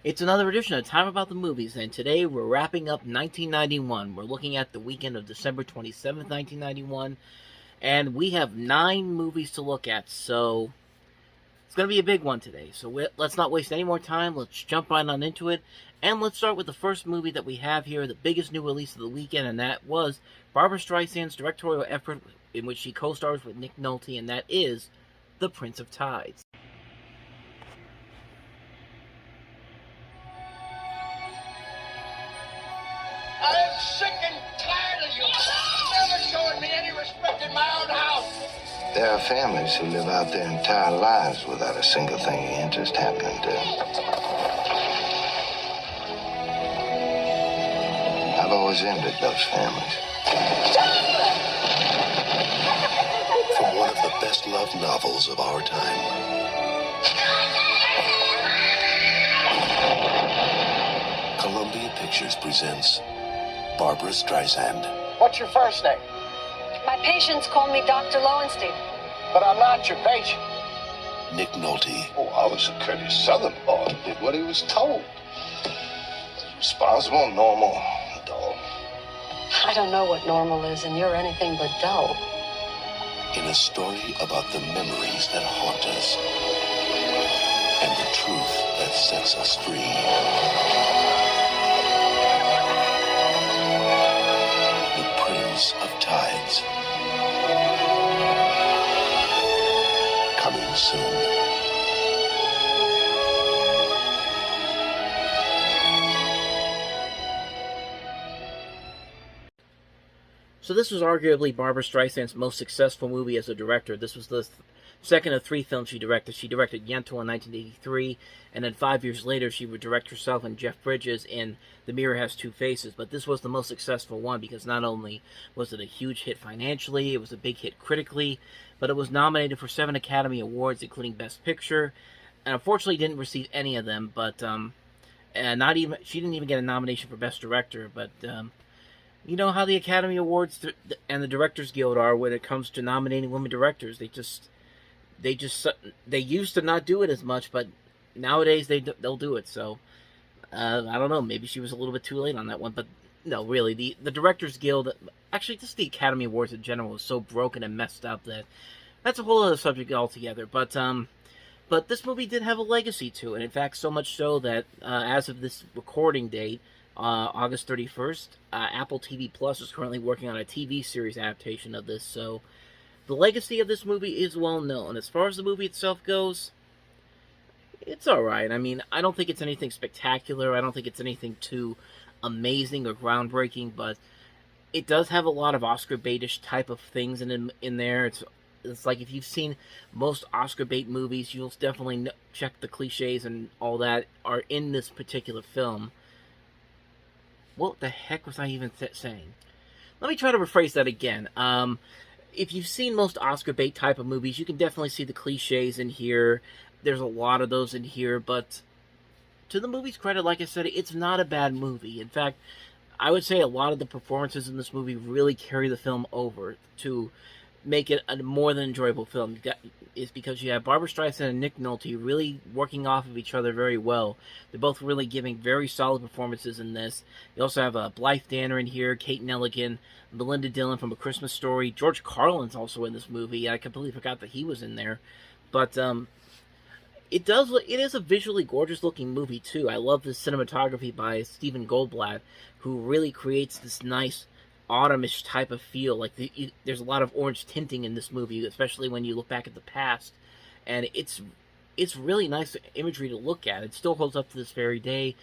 It's another edition of Time About the Movies, and today we're wrapping up 1991. We're looking at the weekend of December 27th, 1991, and we have 9 movies to look at, so it's going to be a big one today. So let's not waste any more time. Let's jump right on into it, and let's start with the first movie that we have here, the biggest new release of the weekend, and that was Barbra Streisand's directorial effort in which she co-stars with Nick Nolte, and that is The Prince of Tides. I'm sick and tired of you never showing me any respect in my own house. There are families who live out their entire lives without a single thing of interest happening to them. I've always envied those families. From one of the best-loved novels of our time. Columbia Pictures presents Barbra Streisand. What's your first name? My patients call me Dr. Lowenstein. But I'm not your patient. Nick Nolte. Oh, I was a courteous Southern boy. Did what he was told. Responsible, normal, dull. I don't know what normal is, and you're anything but dull. In a story about the memories that haunt us and the truth that sets us free. Of Tides. Coming soon. So this was arguably Barbra Streisand's most successful movie as a director. This was the second of 3 films she directed. She directed Yentl in 1983, and then 5 years later she would direct herself and Jeff Bridges in The Mirror Has Two Faces. But this was the most successful one because not only was it a huge hit financially, it was a big hit critically, but it was nominated for 7 Academy Awards, including Best Picture, and unfortunately didn't receive any of them. But she didn't even get a nomination for Best Director. But you know how the Academy Awards and the Directors Guild are when it comes to nominating women directors. They used to not do it as much, but nowadays they'll do it. So I don't know, maybe she was a little bit too late on that one, but no, really, the Directors Guild, actually just the Academy Awards in general, is so broken and messed up that that's a whole other subject altogether. But this movie did have a legacy to it. In fact, so much so that as of this recording date, August 31st, Apple TV Plus is currently working on a TV series adaptation of this. So the legacy of this movie is well known. As far as the movie itself goes, it's alright. I mean, I don't think it's anything spectacular. I don't think it's anything too amazing or groundbreaking, but it does have a lot of Oscar bait-ish type of things in there. It's like if you've seen most Oscar bait movies, you'll definitely check the cliches and all that are in this particular film. What the heck was I even saying? Let me try to rephrase that again. If you've seen most Oscar bait type of movies, you can definitely see the cliches in here. There's a lot of those in here, but to the movie's credit, like I said, it's not a bad movie. In fact, I would say a lot of the performances in this movie really carry the film over to make it a more than enjoyable film. Is because you have Barbra Streisand and Nick Nolte really working off of each other very well. They're both really giving very solid performances in this. You also have Blythe Danner in here, Kate Nelligan, Melinda Dillon from A Christmas Story. George Carlin's also in this movie. I completely forgot that he was in there. But it is a visually gorgeous looking movie too. I love the cinematography by Stephen Goldblatt, who really creates this nice autumnish type of feel. Like there's a lot of orange tinting in this movie, especially when you look back at the past, and it's really nice imagery to look at. It still holds up to this very day.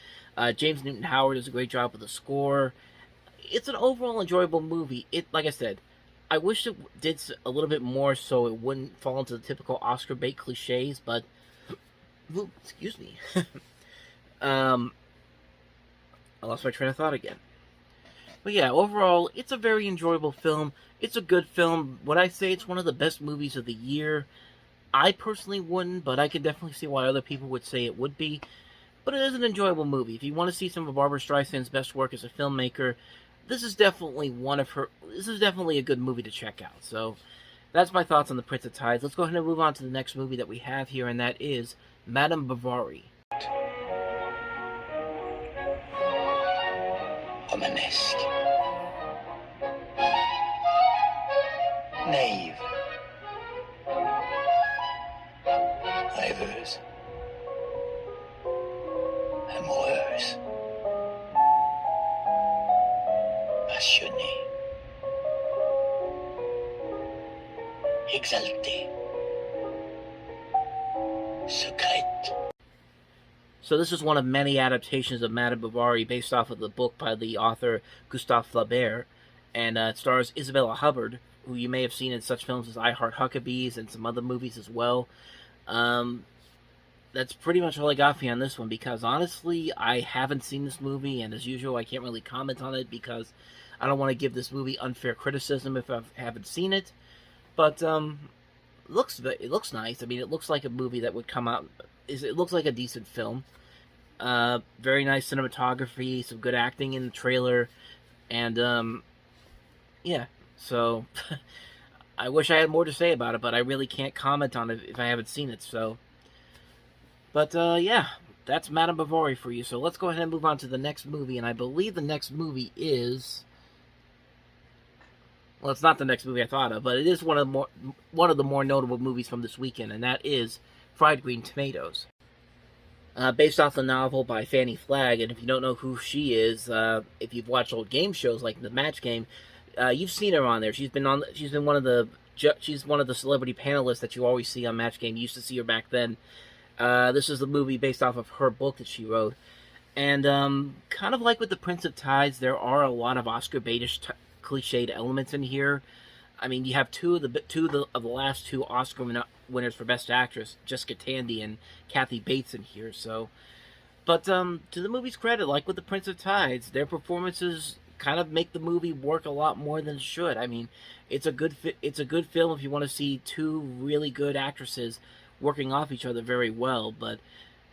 James Newton Howard does a great job with the score. It's an overall enjoyable movie. Like I said, I wish it did a little bit more so it wouldn't fall into the typical Oscar bait cliches, but excuse me. I lost my train of thought again. But yeah, overall, it's a very enjoyable film. It's a good film. Would I say it's one of the best movies of the year? I personally wouldn't, but I can definitely see why other people would say it would be. But it is an enjoyable movie. If you want to see some of Barbra Streisand's best work as a filmmaker, this is definitely a good movie to check out. So that's my thoughts on The Prince of Tides. Let's go ahead and move on to the next movie that we have here, and that is Madame Bovary. Madame Bovary. Madame Bovary. It's a very enjoyable film. It's a good film. Would I say it's one of the best movies of the year? I personally wouldn't, but I can definitely see why other people would say it would be. But it is an enjoyable movie. If you want to see some of Barbra Streisand's best work as a filmmaker, this is definitely a good movie to check out. So that's my thoughts on The Prince of Tides. Let's go ahead and move on to the next movie that we have here, and that is Madame Bovary. romanesque, naïve, rêveuse, amoureuse, passionnée, exaltée, secrète. So this is one of many adaptations of Madame Bovary based off of the book by the author Gustave Flaubert, and it stars Isabella Hubbard, who you may have seen in such films as I Heart Huckabees and some other movies as well. That's pretty much all I got for you on this one, because honestly, I haven't seen this movie, and as usual, I can't really comment on it because I don't want to give this movie unfair criticism if I haven't seen it. But it looks nice. I mean, it looks like a movie that would come out. It looks like a decent film. Very nice cinematography, some good acting in the trailer, and yeah. So I wish I had more to say about it, but I really can't comment on it if I haven't seen it. So, but yeah, that's Madame Bovary for you. So let's go ahead and move on to the next movie, and I believe the next movie is. Well, it's not the next movie I thought of, but it is one of the more notable movies from this weekend, and that is Fried Green Tomatoes. Based off the novel by Fannie Flagg, and if you don't know who she is, if you've watched old game shows like The Match Game, you've seen her on there. She's one of the celebrity panelists that you always see on Match Game. You used to see her back then. This is the movie based off of her book that she wrote, and kind of like with The Prince of Tides, there are a lot of Oscar baitish cliched elements in here. I mean, you have two of the last two Oscar winners for Best Actress, Jessica Tandy and Kathy Bates, in here. So, but to the movie's credit, like with The Prince of Tides, their performances kind of make the movie work a lot more than it should. I mean, it's a good film if you want to see two really good actresses working off each other very well. But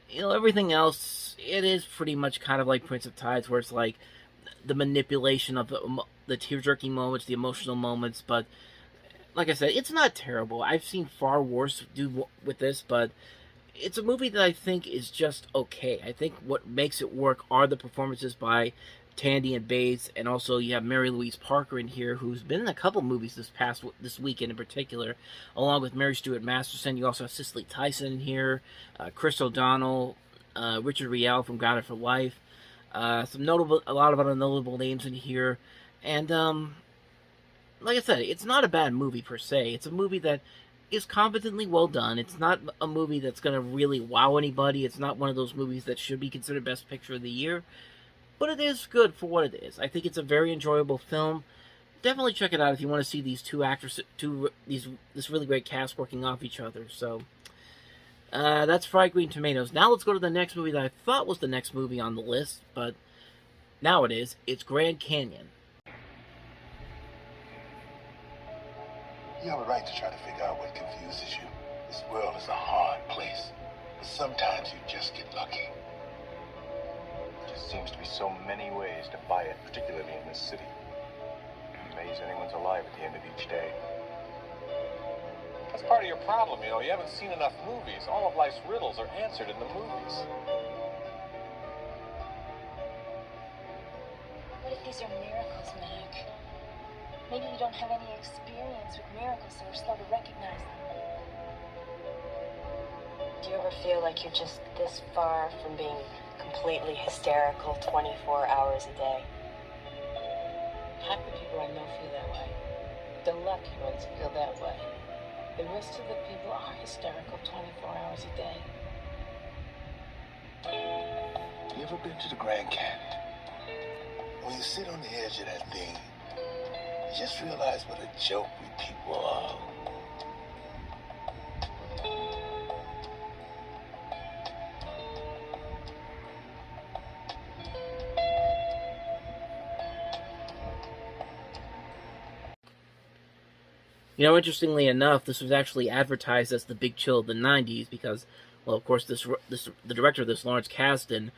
you know, everything else, it is pretty much kind of like Prince of Tides, where it's like the manipulation of the tear-jerking moments, the emotional moments. But like I said, it's not terrible. I've seen far worse do with this, but it's a movie that I think is just okay. I think what makes it work are the performances by Tandy and Bates, and also you have Mary Louise Parker in here, who's been in a couple movies this weekend in particular, along with Mary Stuart Masterson. You also have Cicely Tyson in here, Chris O'Donnell, Richard Riel from Grounded for Life. A lot of other notable names in here, and like I said, it's not a bad movie per se. It's a movie that is competently well done. It's not a movie that's going to really wow anybody. It's not one of those movies that should be considered Best Picture of the Year, but it is good for what it is. I think it's a very enjoyable film. Definitely check it out if you want to see these this really great cast working off each other. So. That's Fried Green Tomatoes. Now let's go to the next movie that I thought was the next movie on the list, but now it is. It's Grand Canyon. You have a right to try to figure out what confuses you. This world is a hard place, but sometimes you just get lucky. There just seems to be so many ways to buy it, particularly in this city. I'm amazed anyone's alive at the end of each day. That's part of your problem, you know. You haven't seen enough movies. All of life's riddles are answered in the movies. What if these are miracles, Mac? Maybe you don't have any experience with miracles, so we're slow to recognize them. Do you ever feel like you're just this far from being completely hysterical 24 hours a day? Half the people I know feel that way. The lucky ones feel that way. The rest of the people are hysterical 24 hours a day. You ever been to the Grand Canyon? When you sit on the edge of that thing, you just realize what a joke we people are. You know, interestingly enough, this was actually advertised as the Big Chill of the 90s because, well, of course, the director of this, Lawrence Kasdan,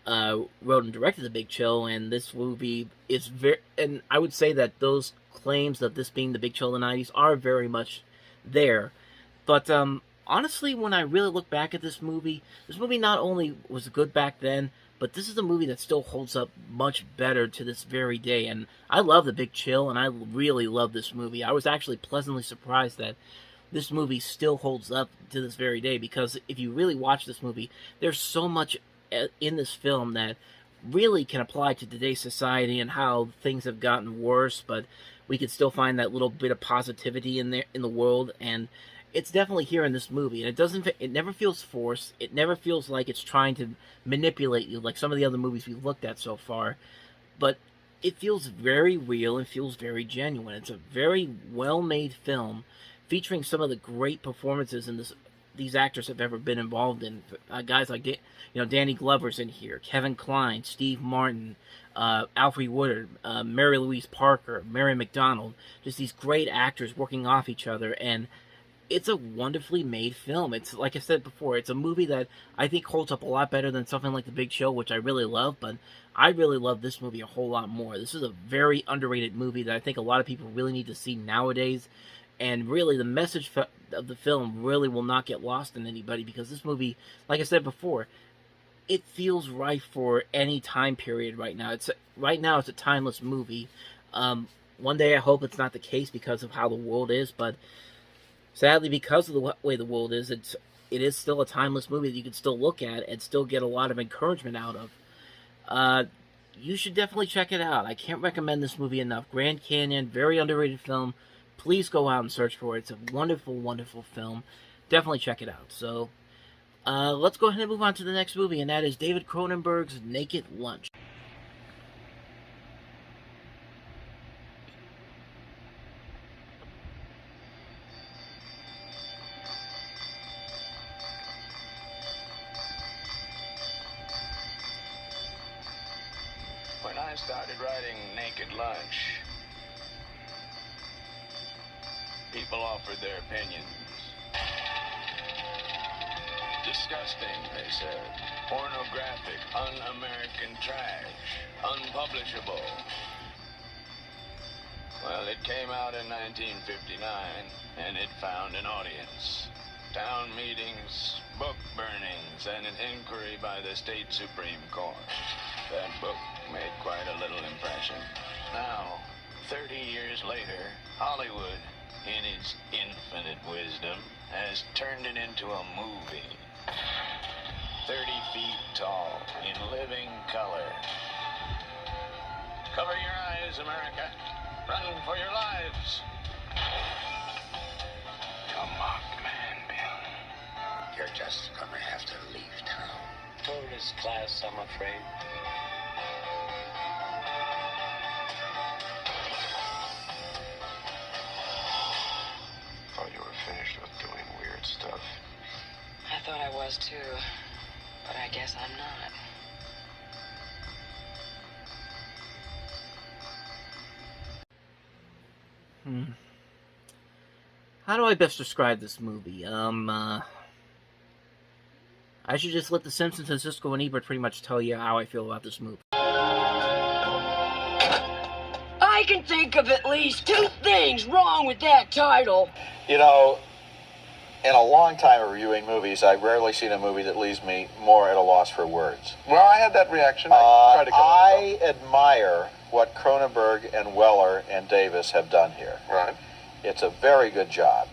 wrote and directed The Big Chill, and this movie is and I would say that those claims of this being the Big Chill of the 90s are very much there. But honestly, when I really look back at this movie not only was good back then, But this is a movie that still holds up much better to this very day. And I love The Big Chill, and I really love this movie. I was actually pleasantly surprised that this movie still holds up to this very day, because if you really watch this movie, there's so much in this film that really can apply to today's society and how things have gotten worse, but we can still find that little bit of positivity in there in the world, and it's definitely here in this movie. And it never feels forced. It never feels like it's trying to manipulate you like some of the other movies we've looked at so far, but it feels very real and feels very genuine. It's a very well-made film featuring some of the great performances in these actors have ever been involved in. Guys like Danny Glover's in here, Kevin Kline, Steve Martin, Alfre Woodard, Mary Louise Parker, Mary McDonald. Just these great actors working off each other, and it's a wonderfully made film. It's, like I said before, it's a movie that I think holds up a lot better than something like The Big Show, which I really love, but I really love this movie a whole lot more. This is a very underrated movie that I think a lot of people really need to see nowadays. And really, the message of the film really will not get lost in anybody, because this movie, like I said before, it feels right for any time period right now. It's a timeless movie. One day I hope it's not the case because of how the world is, but sadly, because of the way the world is, it is still a timeless movie that you can still look at and still get a lot of encouragement out of. You should definitely check it out. I can't recommend this movie enough. Grand Canyon, very underrated film. Please go out and search for it. It's a wonderful, wonderful film. Definitely check it out. So, let's go ahead and move on to the next movie, and that is David Cronenberg's Naked Lunch. When I started writing Naked Lunch, people offered their opinions. Disgusting, they said. Pornographic, un-American trash. Unpublishable. Well, it came out in 1959, and it found an audience. Town meetings, book burnings, and an inquiry by the state Supreme Court. That book made quite a little impression. Now, 30 years later, Hollywood, in its infinite wisdom, has turned it into a movie. 30 feet tall, in living color. Cover your eyes, America. Run for your lives. You're marked man, Bill. You're just gonna have to leave town. Tourist class, I'm afraid. Thought you were finished with doing weird stuff. I thought I was too, but I guess I'm not. How do I best describe this movie? I should just let The Simpsons and Siskel and Ebert pretty much tell you how I feel about this movie. I can think of at least 2 things wrong with that title. You know, in a long time of reviewing movies, I've rarely seen a movie that leaves me more at a loss for words. Well, I had that reaction. I admire what Cronenberg and Weller and Davis have done here. Right. It's a very good job.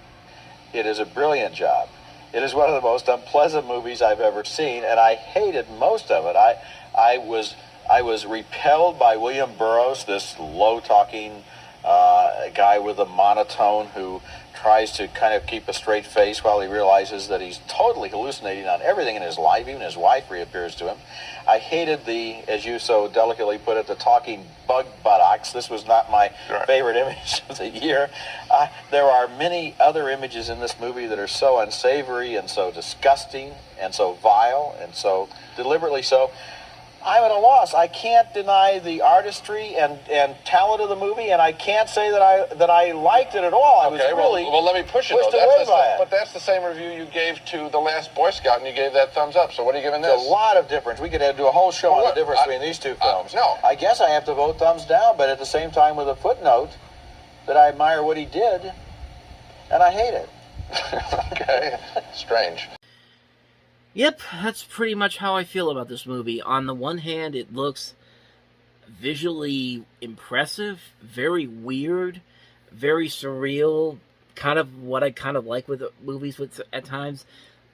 It is a brilliant job. It is one of the most unpleasant movies I've ever seen, and I hated most of it. I was repelled by William Burroughs, this low-talking guy with a monotone who tries to kind of keep a straight face while he realizes that he's totally hallucinating on everything in his life. Even his wife reappears to him. I hated the, as you so delicately put it, the talking bug buttocks. This was not my favorite image of the year. There are many other images in this movie that are so unsavory and so disgusting and so vile and so deliberately so. I'm at a loss. I can't deny the artistry and talent of the movie, and I can't say that I liked it at all. I was really well, let me push it. pushed away by it. But that's the same review you gave to The Last Boy Scout, and you gave that thumbs up. So what are you giving this? There's a lot of difference. We could do a whole show on the difference between these two films. No. I guess I have to vote thumbs down, but at the same time with a footnote that I admire what he did, and I hate it. Okay. Strange. Yep, that's pretty much how I feel about this movie. On the one hand, it looks visually impressive, very weird, very surreal, kind of what I kind of like with movies with at times.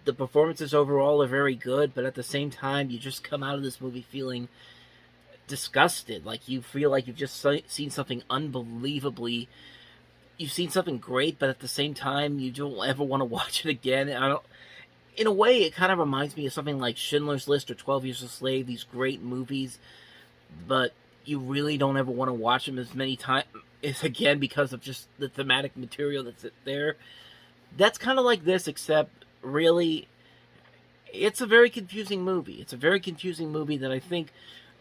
The performances overall are very good, but at the same time, you just come out of this movie feeling disgusted. Like, you feel like you've just seen something unbelievably... You've seen something great, but at the same time, you don't ever want to watch it again. I don't... In a way, it kind of reminds me of something like Schindler's List or 12 Years a Slave, these great movies, but you really don't ever want to watch them as many times again because of just the thematic material that's there. That's kind of like this, except really, it's a very confusing movie. It's a very confusing movie that I think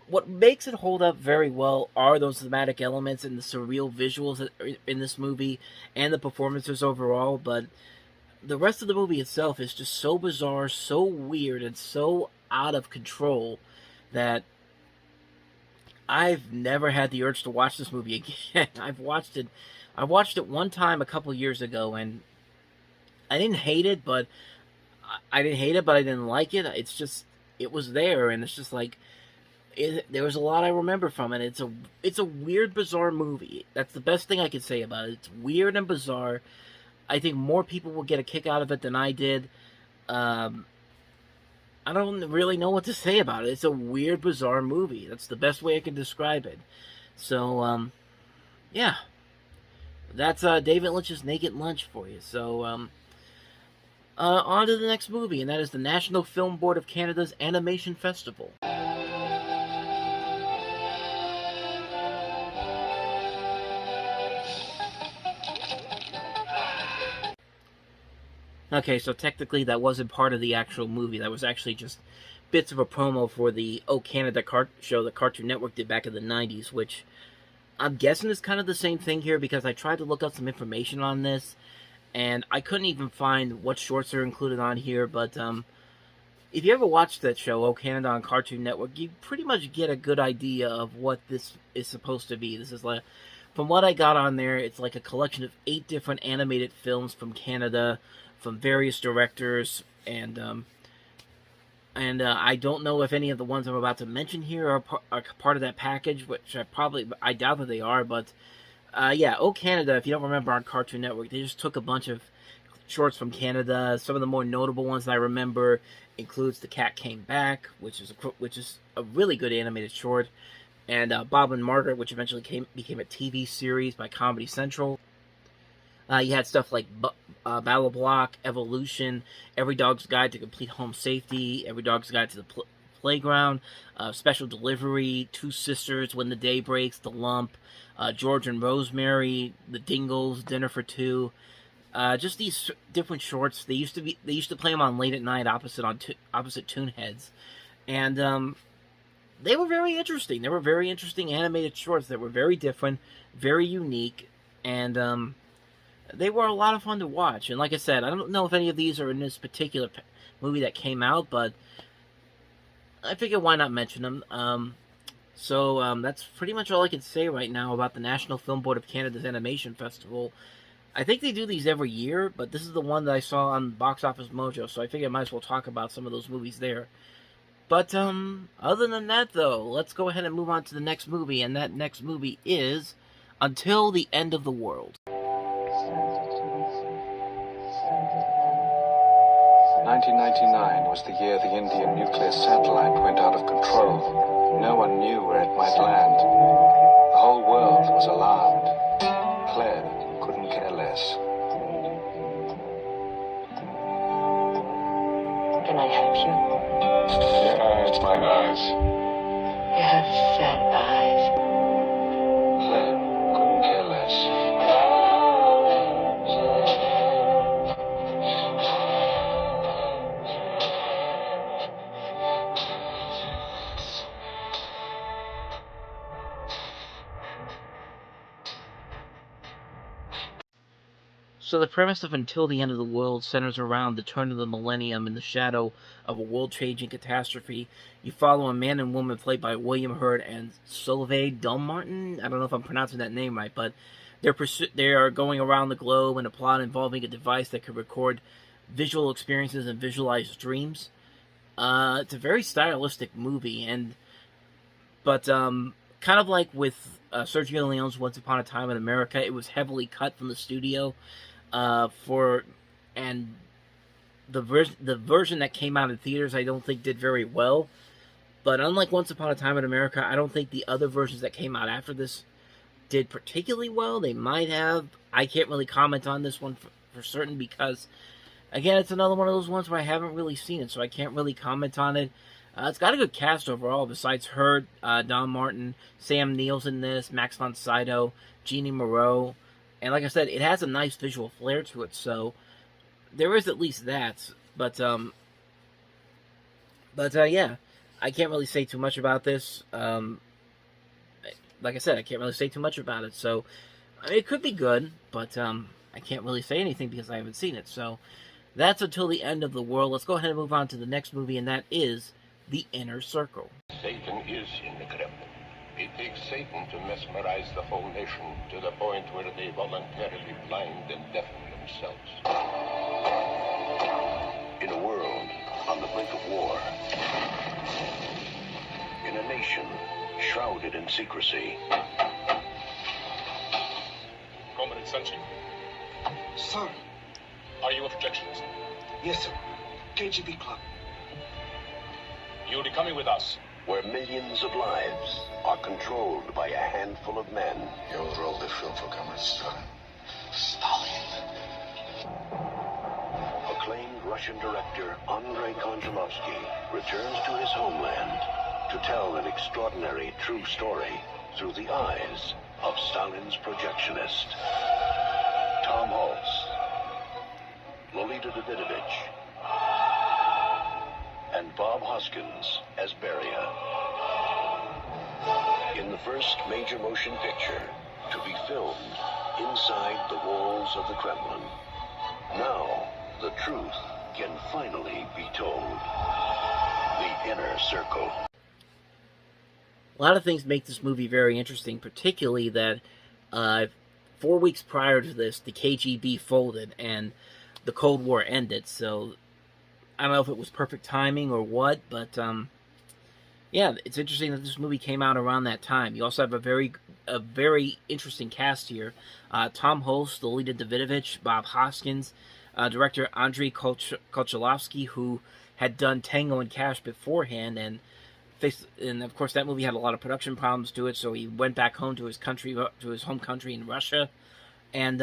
what makes it hold up very well are those thematic elements and the surreal visuals that are in this movie and the performances overall, but the rest of the movie itself is just so bizarre, so weird, and so out of control that I've never had the urge to watch this movie again. I watched it one time a couple years ago, and I didn't hate it, but I didn't like it. It's just, it was there, and it's just like, there was a lot I remember from it. It's a weird, bizarre movie. That's the best thing I can say about it. It's weird and bizarre. I think more people will get a kick out of it than I did. I don't really know what to say about it. It's a weird, bizarre movie. That's the best way I can describe it. So, yeah. That's David Lynch's Naked Lunch for you. So, on to the next movie, and that is the National Film Board of Canada's Animation Festival. Okay, so technically that wasn't part of the actual movie. That was actually just bits of a promo for the Oh Canada show that Cartoon Network did back in the 90s, which I'm guessing is kind of the same thing here because I tried to look up some information on this, and I couldn't even find what shorts are included on here, but if you ever watched that show, Oh Canada on Cartoon Network, you pretty much get a good idea of what this is supposed to be. This is like, from what I got on there, it's like a collection of 8 different animated films from Canada, from various directors, and I don't know if any of the ones I'm about to mention here are part of that package, which I doubt that they are, but yeah, Oh Canada, if you don't remember on Cartoon Network, they just took a bunch of shorts from Canada. Some of the more notable ones that I remember includes The Cat Came Back, which is a really good animated short, and Bob and Margaret, which eventually became a TV series by Comedy Central. You had stuff like Battle Block, Evolution, Every Dog's Guide to Complete Home Safety, Every Dog's Guide to the Playground, Special Delivery, Two Sisters, When the Day Breaks, The Lump, George and Rosemary, The Dingles, Dinner for Two. Just these different shorts. They used to play them on late at night opposite tune heads, and they were very interesting. They were very interesting animated shorts that were very different, very unique, and they were a lot of fun to watch. And like I said, I don't know if any of these are in this particular movie that came out, but I figured why not mention them. So that's pretty much all I can say right now about the National Film Board of Canada's Animation Festival. I think they do these every year, but this is the one that I saw on Box Office Mojo, so I figured I might as well talk about some of those movies there. But other than that, though, let's go ahead and move on to the next movie, and that next movie is Until the End of the World. 1999 was the year the Indian nuclear satellite went out of control. No one knew where it might land. The whole world was alarmed. Claire couldn't care less. Can I help you? It's my eyes. You have fat eyes. Claire couldn't care less. So the premise of Until the End of the World centers around the turn of the millennium in the shadow of a world-changing catastrophe. You follow a man and woman played by William Hurt and Solveig Dunmartin. I don't know if I'm pronouncing that name right, but they are going around the globe in a plot involving a device that can record visual experiences and visualize dreams. It's a very stylistic movie, but kind of like with Sergio Leone's Once Upon a Time in America, it was heavily cut from the studio, and the version that came out in theaters, I don't think did very well. But unlike Once Upon a Time in America, I don't think the other versions that came out after this did particularly well. They might have. I can't really comment on this one for certain because, again, it's another one of those ones where I haven't really seen it, so I can't really comment on it. It's got a good cast overall, besides her, Don Martin, Sam Neill's in this, Max von Sydow, Jeannie Moreau, and like I said, it has a nice visual flair to it, so there is at least that, but yeah, I can't really say too much about this. Like I said, I can't really say too much about it, so I mean, it could be good, but I can't really say anything because I haven't seen it, so that's Until the End of the World. Let's go ahead and move on to the next movie, and that is The Inner Circle. Satan is in the Kremlin. It takes Satan to mesmerize the whole nation to the point where they voluntarily blind and deafen themselves. In a world on the brink of war, in a nation shrouded in secrecy. Comrade Sanchi. Sir. Are you a projectionist? Yes, sir. KGB club. You'll be coming with us. Where millions of lives are controlled by a handful of men. You rolled the film for Comrade Stalin. Acclaimed Russian director Andrei Konchalovsky returns to his homeland to tell an extraordinary true story through the eyes of Stalin's projectionist. Tom Hulce, Lolita Davidovich, and Bob Hoskins as Beria. In the first major motion picture to be filmed inside the walls of the Kremlin. Now, the truth can finally be told. The Inner Circle. A lot of things make this movie very interesting, particularly that 4 weeks prior to this, the KGB folded and the Cold War ended, so I don't know if it was perfect timing or what, but yeah, it's interesting that this movie came out around that time. You also have a very interesting cast here. Tom Hulce, Lolita Davidovich, Bob Hoskins, director Andrei Konchalovsky, who had done Tango and Cash beforehand, and of course that movie had a lot of production problems to it, so he went back home to his country, to his home country in Russia, and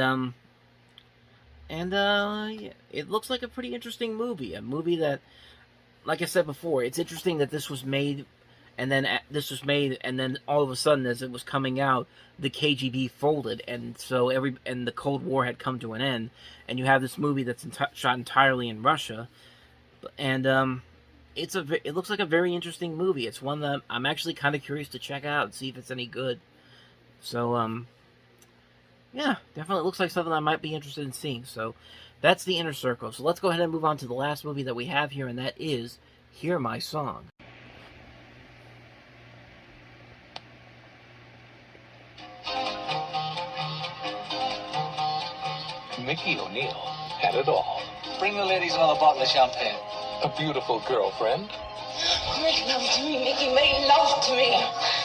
it looks like a pretty interesting movie. A movie that, like I said before, it's interesting that this was made, and then all of a sudden, as it was coming out, the KGB folded, and so the Cold War had come to an end, and you have this movie that's shot entirely in Russia, and it looks like a very interesting movie. It's one that I'm actually kind of curious to check out and see if it's any good. So yeah, definitely looks like something I might be interested in seeing. So that's The Inner Circle. So let's go ahead and move on to the last movie that we have here, and that is Hear My Song. Mickey O'Neill had it all. Bring the ladies another bottle of champagne. A beautiful girlfriend. Make love to me, Mickey. Make love to me.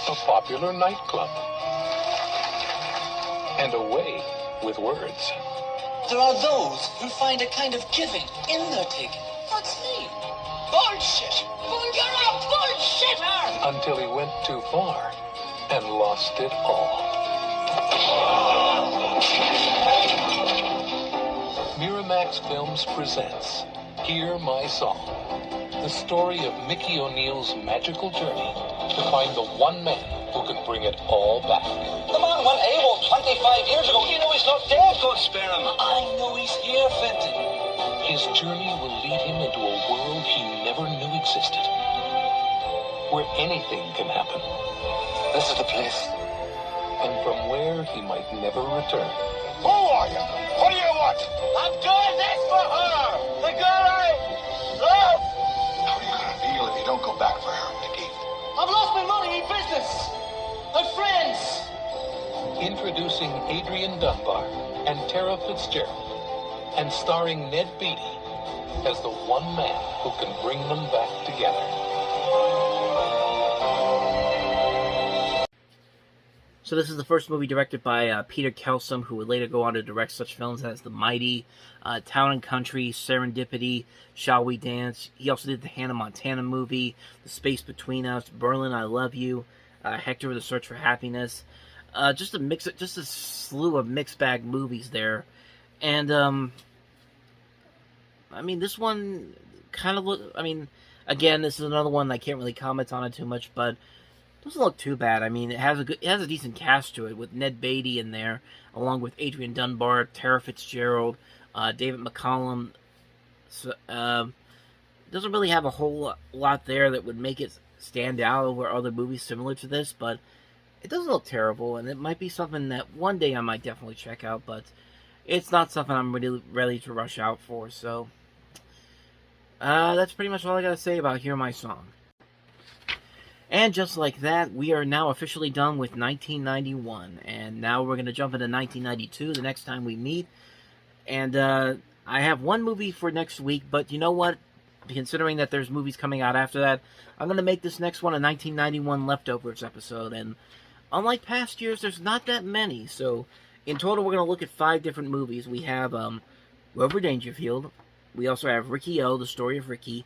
A popular nightclub. And a way with words. There are those who find a kind of giving in their taking. That's me. Bullshit! You're a bullshitter! Until he went too far and lost it all. Miramax Films presents Hear My Song, the story of Mickey O'Neill's magical journey to find the one man who can bring it all back. The man went AWOL 25 years ago. You know he's not dead. God spare him. I know he's here, Fenton. His journey will lead him into a world he never knew existed, where anything can happen. This is the place. And from where he might never return. Who are you? What do you want? I'm doing this for her! The girl I love! How are you gonna feel if you don't go back for her, Mickey? I've lost my money, my business, my friends! Introducing Adrian Dunbar and Tara Fitzgerald, and starring Ned Beatty, as the one man who can bring them back together. So this is the first movie directed by Peter Kelsom, who would later go on to direct such films as The Mighty, Town and Country, Serendipity, Shall We Dance. He also did the Hannah Montana movie, The Space Between Us, Berlin, I Love You, Hector, The Search for Happiness. Just a slew of mixed bag movies there. And, I mean, this one kind of again, this is another one I can't really comment on it too much, but doesn't look too bad. I mean, it has a decent cast to it, with Ned Beatty in there, along with Adrian Dunbar, Tara Fitzgerald, David McCallum. So, doesn't really have a whole lot there that would make it stand out over other movies similar to this, but it doesn't look terrible, and it might be something that one day I might definitely check out, but it's not something I'm really ready to rush out for. So that's pretty much all I gotta say about Hear My Song. And just like that, we are now officially done with 1991. And now we're going to jump into 1992 the next time we meet. And I have one movie for next week, but you know what? Considering that there's movies coming out after that, I'm going to make this next one a 1991 Leftovers episode. And unlike past years, there's not that many. So in total, we're going to look at 5 different movies. We have Grover Dangerfield. We also have Ricky O, The Story of Ricky.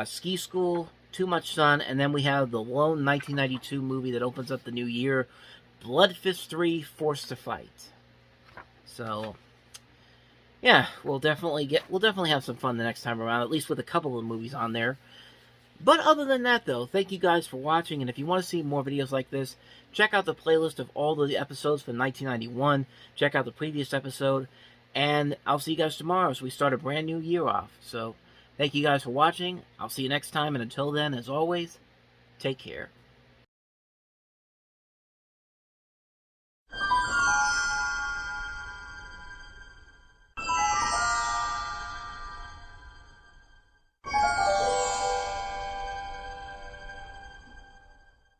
Ski School, Too Much Sun, and then we have the lone 1992 movie that opens up the new year, Blood Fist 3, Forced to Fight. So, yeah, we'll definitely have some fun the next time around, at least with a couple of movies on there. But other than that, though, thank you guys for watching, and if you want to see more videos like this, check out the playlist of all the episodes from 1991, check out the previous episode, and I'll see you guys tomorrow as we start a brand new year off. So, thank you guys for watching. I'll see you next time, and until then, as always, take care.